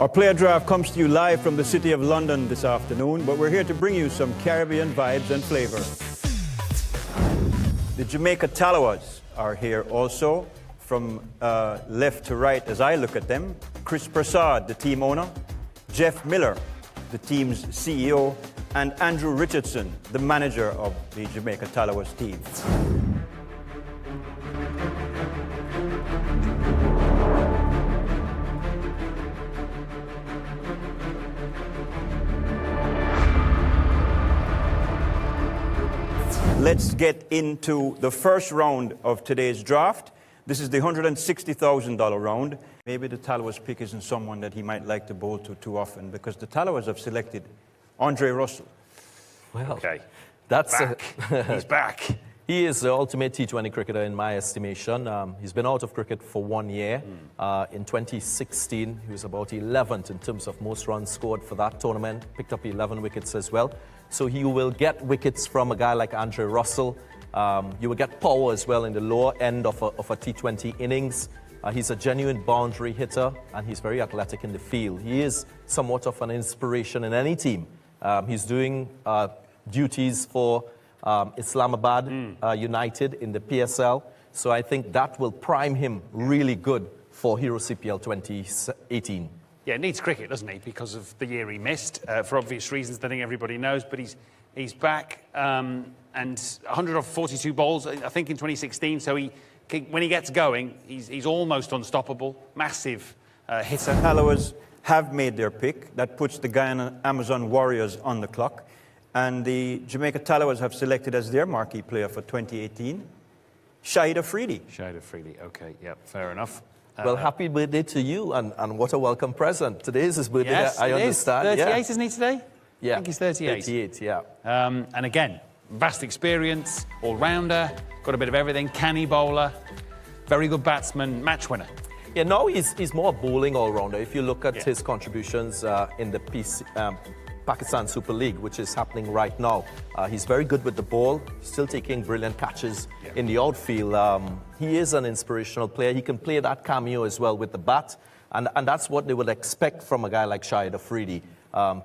Our player draft comes to you live from the City of London this afternoon, but we're here to bring you some Caribbean vibes and flavor. The Jamaica Tallawahs are here also, from left to right as I look at them. Chris Prasad, the team owner, Jeff Miller, the team's CEO, and Andrew Richardson, the manager of the Jamaica Tallawahs team. Let's get into the first round of today's draft. This is the $160,000 round. Maybe the Tallawahs pick isn't someone that he might like to bowl to too often, because the Tallawahs have selected Andre Russell. Well, okay. That's He's back. He is the ultimate T20 cricketer in my estimation. He's been out of cricket for 1 year. In 2016, he was about 11th in terms of most runs scored for that tournament. Picked up 11 wickets as well. So he will get wickets from a guy like Andre Russell. You will get power as well in the lower end of a T20 innings. He's a genuine boundary hitter, and he's very athletic in the field. He is somewhat of an inspiration in any team. He's doing duties for Islamabad United in the PSL. So I think that will prime him really good for Hero CPL 2018. Yeah, needs cricket, doesn't he? Because of the year he missed, for obvious reasons that I think everybody knows. But he's back, and 142 balls, I think, in 2016. So when he gets going, he's almost unstoppable. Massive hitter. Tallawahs have made their pick. That puts the Guyana Amazon Warriors on the clock. And the Jamaica Tallawahs have selected as their marquee player for 2018, Shahid Afridi. Shahid Afridi, okay, yeah, fair enough. Well, happy birthday to you, and what a welcome present. Today is his birthday, yes, I understand. 38, yeah. isn't he, today? Yeah. I think he's 38. 38, yeah. And again, vast experience, all-rounder, got a bit of everything, canny bowler, very good batsman, match winner. Yeah, no, he's more a bowling all-rounder. If you look at his contributions in the Pakistan Super League, which is happening right now, he's very good with the ball, still taking brilliant catches in the outfield. He is an inspirational player. He can play that cameo as well with the bat, and that's what they would expect from a guy like Shahid Afridi.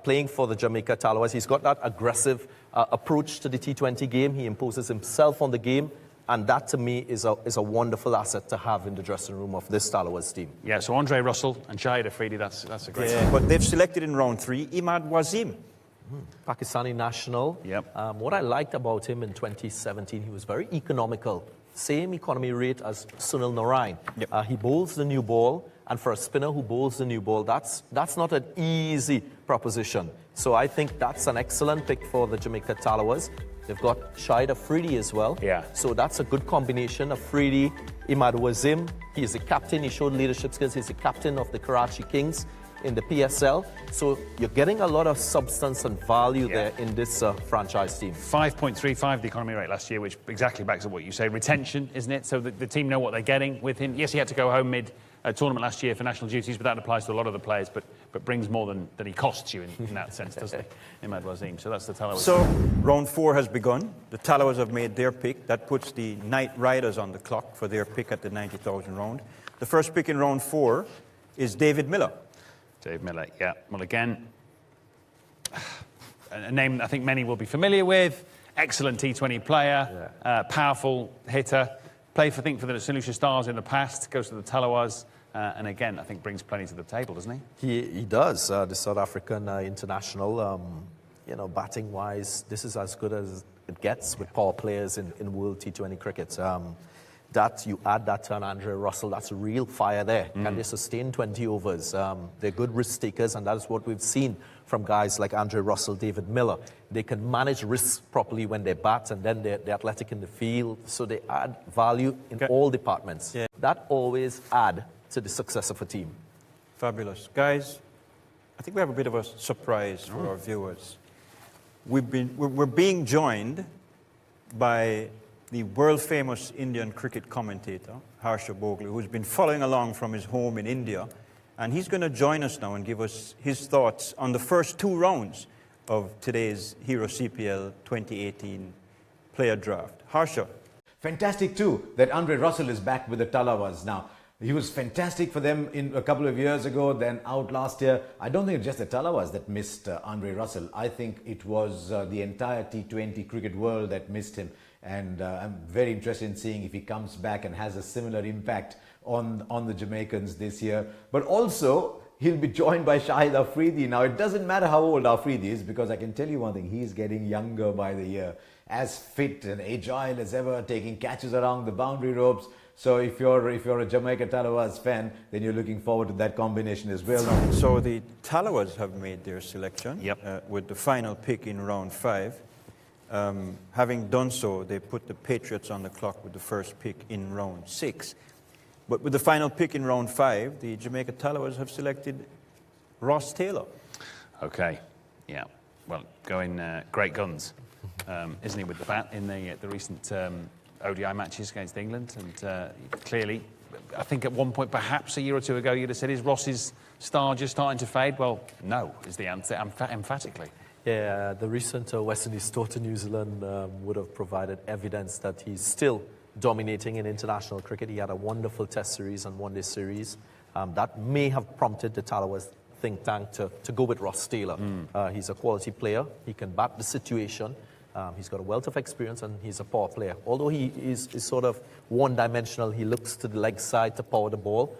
Playing for the Jamaica Tallawahs, he's got that aggressive approach to the T20 game. He imposes himself on the game, and that, to me, is a wonderful asset to have in the dressing room of this Tallawahs team. Yeah, so Andre Russell and Shahid Afridi, that's a great... Yeah, but they've selected in round 3, Imad Wasim. Pakistani national. Yep. What I liked about him in 2017, he was very economical. Same economy rate as Sunil Narain. Yep. He bowls the new ball, and for a spinner who bowls the new ball, that's not an easy proposition. So I think that's an excellent pick for the Jamaica Tallawahs. They've got Shahid Afridi as well. Yeah. So that's a good combination. Afridi, Imad Wasim. He's the captain. He showed leadership skills. He's the captain of the Karachi Kings in the PSL. So you're getting a lot of substance and value there in this franchise team. 5.35 the economy rate last year, which exactly backs up what you say. Retention, isn't it? So the team know what they're getting with him. Yes, he had to go home mid-tournament last year for national duties, but that applies to a lot of the players, but brings more than he costs you in that sense, doesn't it? Imad Wasim. So that's the Tallawahs. So round 4 has begun. The Tallawahs have made their pick. That puts the Knight Riders on the clock for their pick at the 90,000 round. The first pick in round 4 is David Miller. Dave Miller, yeah. Well, again, a name I think many will be familiar with. Excellent T20 player, powerful hitter. Played, I think, for the St. Lucia Stars in the past, goes to the Tallawahs, and again, I think brings plenty to the table, doesn't he? He does. The South African international, batting-wise, this is as good as it gets with power players in World T20 cricket. That you add that to an Andre Russell, that's a real fire there. Can they sustain 20 overs? They're good risk takers, and that is what we've seen from guys like Andre Russell, David Miller. They can manage risks properly when they bat, and then they're athletic in the field, so they add value in all departments. Yeah. That always add to the success of a team. Fabulous. Guys, I think we have a bit of a surprise for our viewers. We're being joined by the world-famous Indian cricket commentator, Harsha Bhogle, who's been following along from his home in India. And he's going to join us now and give us his thoughts on the first 2 rounds of today's Hero CPL 2018 player draft. Harsha. Fantastic too that Andre Russell is back with the Tallawahs now. He was fantastic for them in a couple of years ago, then out last year. I don't think it's just the Tallawahs that missed Andre Russell. I think it was the entire T20 cricket world that missed him. And I'm very interested in seeing if he comes back and has a similar impact on the Jamaicans this year. But also, he'll be joined by Shahid Afridi. Now, it doesn't matter how old Afridi is, because I can tell you one thing, he's getting younger by the year. As fit and agile as ever, taking catches around the boundary ropes. So if you're a Jamaica Tallawahs fan, then you're looking forward to that combination as well. So the Tallawahs have made their selection Yep. with the final pick in round 5. Having done so, they put the Patriots on the clock with the first pick in round 6. But with the final pick in round 5, the Jamaica Tallawahs have selected Ross Taylor. Okay, yeah. Well, going great guns, isn't he, with the bat in the recent ODI matches against England? And clearly, I think at one point, perhaps a year or two ago, you'd have said, is Ross's star just starting to fade? Well, no, is the answer, emphatically. Yeah, the recent West Indies tour to New Zealand would have provided evidence that he's still dominating in international cricket. He had a wonderful test series and one-day series. That may have prompted the Tallawahs think tank to go with Ross Taylor. He's a quality player. He can bat the situation. He's got a wealth of experience and he's a power player. Although he is sort of one-dimensional, he looks to the leg side to power the ball.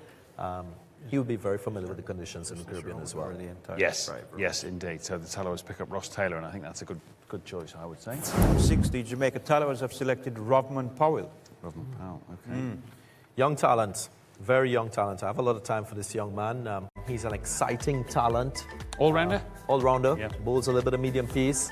He will be very familiar with the conditions in the Caribbean as well. Yes, yes, indeed. So the Tallawahs pick up Ross Taylor, and I think that's a good choice, I would say. 6, the Jamaica Tallawahs have selected Rovman Powell. Rovman Powell, okay. Young talent, very young talent. I have a lot of time for this young man. He's an exciting talent. All-rounder? All-rounder, Yeah. bowls a little bit of medium pace,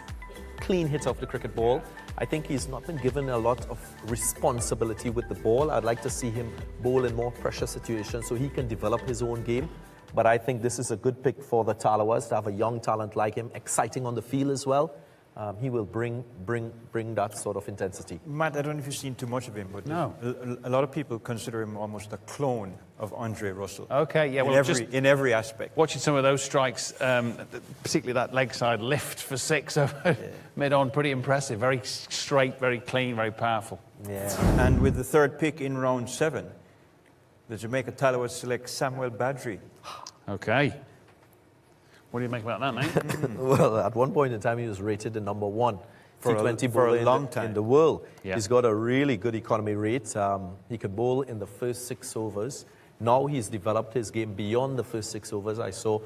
clean hit off the cricket ball. I think he's not been given a lot of responsibility with the ball. I'd like to see him bowl in more pressure situations so he can develop his own game. But I think this is a good pick for the Tallawahs to have a young talent like him, exciting on the field as well. He will bring that sort of intensity. Matt, I don't know if you've seen too much of him, but No. a lot of people consider him almost a clone of Andre Russell. Okay, yeah, well, in every aspect. watching some of those strikes, particularly that leg side lift for 6 over mid-on, pretty impressive. Very straight, very clean, very powerful. Yeah. And with the third pick in round 7, the Jamaica Tallawahs select Samuel Badri. Okay. What do you make about that, mate? Well, at one point in time, he was rated the number 1 For a- T20 for a bowler long time. in the world. Yeah. He's got a really good economy rate. He could bowl in the first 6 overs. Now he's developed his game beyond the first 6 overs. I saw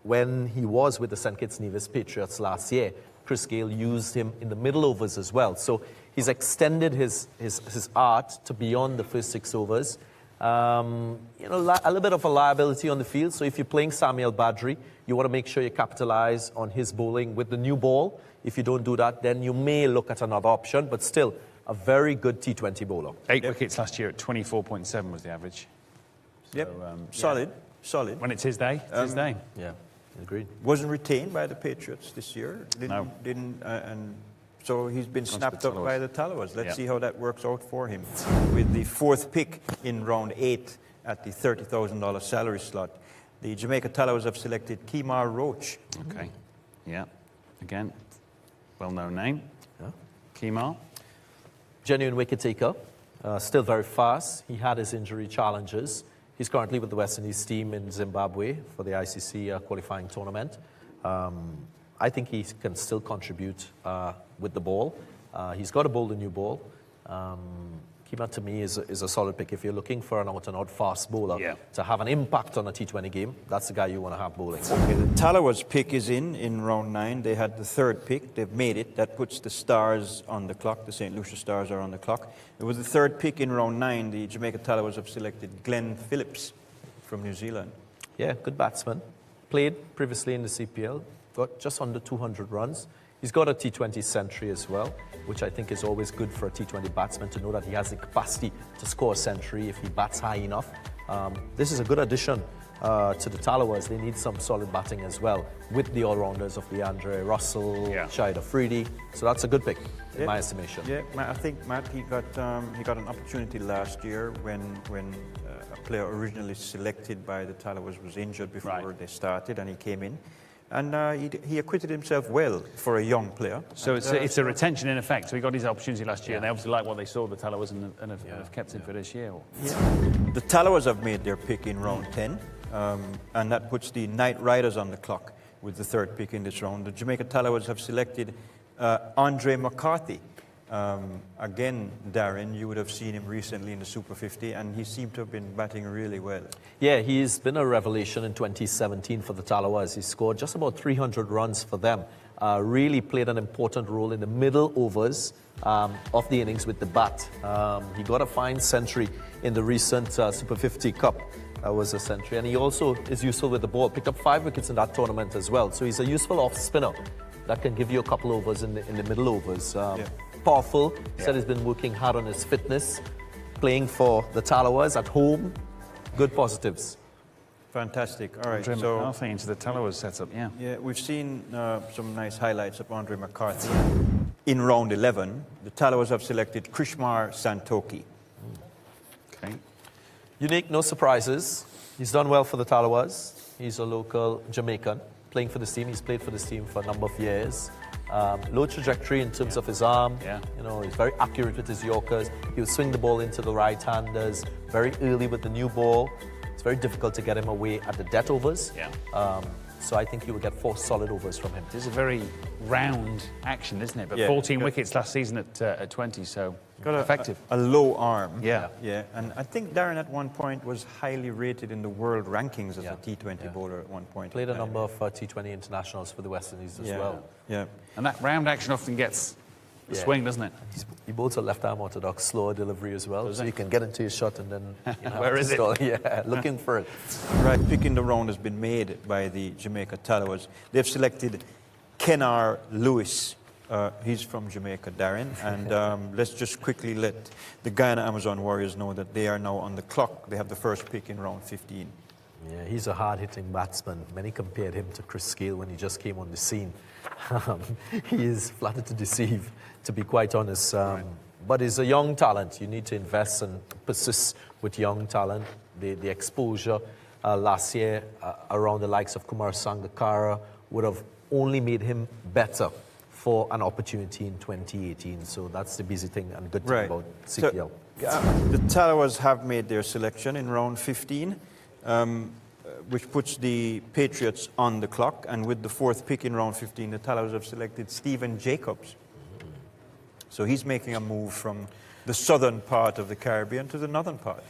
when he was with the St. Kitts Nevis Patriots last year, Chris Gale used him in the middle overs as well. So he's extended his art to beyond the first 6 overs. A little bit of a liability on the field. So if you're playing Samuel Badri, you want to make sure you capitalize on his bowling with the new ball. If you don't do that, then you may look at another option, but still a very good T20 bowler. 8 wickets last year at 24.7 was the average. Yep. So, Solid. when it's his day, it's his day. Yeah, agreed. Wasn't retained by the Patriots this year. No. And so he's been snapped the up by the Tallawahs. Let's Yeah. see how that works out for him. With the 4th pick in round 8 at the $30,000 salary slot, the Jamaica Tallawahs have selected Kemar Roach. Okay. Yeah. Again, well-known name. Yeah. Kemar. Genuine wicket taker, still very fast. He had his injury challenges. He's currently with the West Indies team in Zimbabwe for the ICC qualifying tournament. I think he can still contribute with the ball. He's got to bowl the new ball. Kemar to me is a solid pick. If you're looking for an out-and-out fast bowler to have an impact on a T20 game, that's the guy you want to have bowling. Okay, the Tallawahs pick is in round 9. They had the 3rd pick. They've made it. That puts the Stars on the clock. The St. Lucia Stars are on the clock. It was the 3rd pick in round 9. The Jamaica Tallawahs have selected Glenn Phillips from New Zealand. Yeah, good batsman. Played previously in the CPL, got just under 200 runs. He's got a T20 century as well, which I think is always good for a T20 batsman to know that he has the capacity to score a century if he bats high enough. This is a good addition to the Tallawahs. They need some solid batting as well with the all-rounders of Andre Russell, Shahid Afridi. So that's a good pick in my estimation. Yeah, I think Matt, he got an opportunity last year when a player originally selected by the Tallawahs was injured before they started, and he came in. And he acquitted himself well for a young player. So it's a retention in effect. So he got his opportunity last year, and they obviously like what they saw the Tallawahs and have kept him for this year. The Tallawahs have made their pick in round 10, and that puts the Knight Riders on the clock with the third pick in this round. The Jamaica Tallawahs have selected Andre McCarthy. Again, Darren, you would have seen him recently in the Super 50, and he seemed to have been batting really well. Yeah, he's been a revelation in 2017 for the Tallawahs. He scored just about 300 runs for them. Really played an important role in the middle overs of the innings with the bat. He got a fine century in the recent Super 50 Cup. That was a century. And he also is useful with the ball. Picked up 5 wickets in that tournament as well. So he's a useful off-spinner that can give you a couple overs in the middle overs. Powerful. Said he's been working hard on his fitness, playing for the Tallawahs at home. Good positives. Fantastic. All right. Andre So McCarthy into the Tallawahs setup, yeah, we've seen some nice highlights of Andre McCarthy. In round 11, the Tallawahs have selected Krishmar Santoki. Okay. Unique, no surprises. He's done well for the Tallawahs. He's a local Jamaican playing for this team. He's played for this team for a number of years. Low trajectory in terms of his arm. Yeah. You know, he's very accurate with his Yorkers. He'll swing the ball into the right-handers very early with the new ball. It's very difficult to get him away at the death overs. Yeah. So I think you will get 4 solid overs from him. This is a very round action, isn't it? But Yeah. 14 wickets last season at 20, so Got effective. a low arm. Yeah. Yeah, and I think Darren at one point was highly rated in the world rankings as Yeah. a T20 bowler at one point. Played a number of T20 internationals for the West Indies as Yeah. well. Yeah. And that round action often gets the swing, doesn't it? He bowls a left-arm orthodox, slower delivery as well, so you can get into his shot and then Where is it? Yeah, looking for it. Right, pick in the round has been made by the Jamaica Tallawahs. They've selected Kenar Lewis. He's from Jamaica, Darren. And let's just quickly let the Guyana Amazon Warriors know that they are now on the clock. They have the first pick in round 15. Yeah, he's a hard-hitting batsman. Many compared him to Chris Scale when he just came on the scene. He is flattered to deceive, to be quite honest. But he's a young talent. You need to invest and persist with young talent. The exposure last year around the likes of Kumar Sangakkara would have only made him better for an opportunity in 2018. So that's the busy thing and good thing about CPL. So, the Tallawahs have made their selection in round 15. Which puts the Patriots on the clock. And with the fourth pick in round 15, the Tallawahs have selected Stephen Jacobs. So he's making a move from the southern part of the Caribbean to the northern part.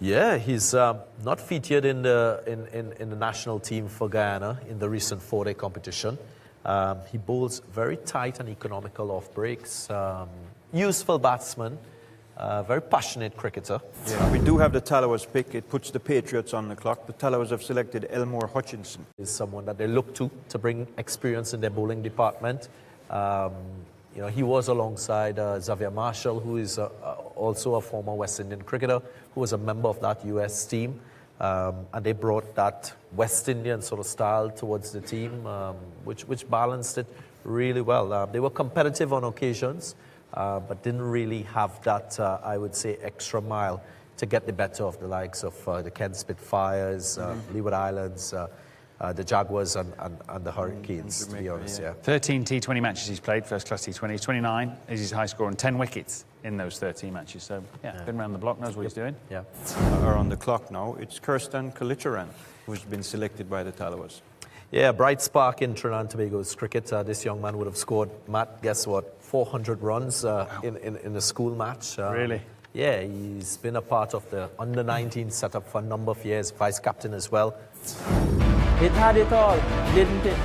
Yeah, he's not featured in the national team for Guyana in the recent 4-day competition. He bowls very tight and economical off breaks. Useful batsman. Very passionate cricketer. Yeah, we do have the Tallawahs pick. It puts the Patriots on the clock. The Tallawahs have selected Elmore Hutchinson. Is someone that they look to bring experience in their bowling department. You know, he was alongside Xavier Marshall, who is also a former West Indian cricketer, who was a member of that US team. And they brought that West Indian sort of style towards the team, which balanced it really well. They were competitive on occasions. But didn't really have that, I would say, extra mile to get the better of the likes of the Kent Spitfires, Leeward Islands, the Jaguars and the Hurricanes, to be honest, yeah. 13 T20 matches he's played, first-class T20. He's 29 is his high score and 10 wickets in those 13 matches. So, been around the block, knows what he's doing. Yeah. Are on the clock now. It's Kirsten Kalicharan, who's been selected by the Tallawahs. Yeah, bright spark in Trinidad and Tobago's cricket. This young man would have scored, Matt, guess what, 400 runs in a school match. Really? Yeah, he's been a part of the under-19 setup for a number of years, vice-captain as well. It had it all, didn't it?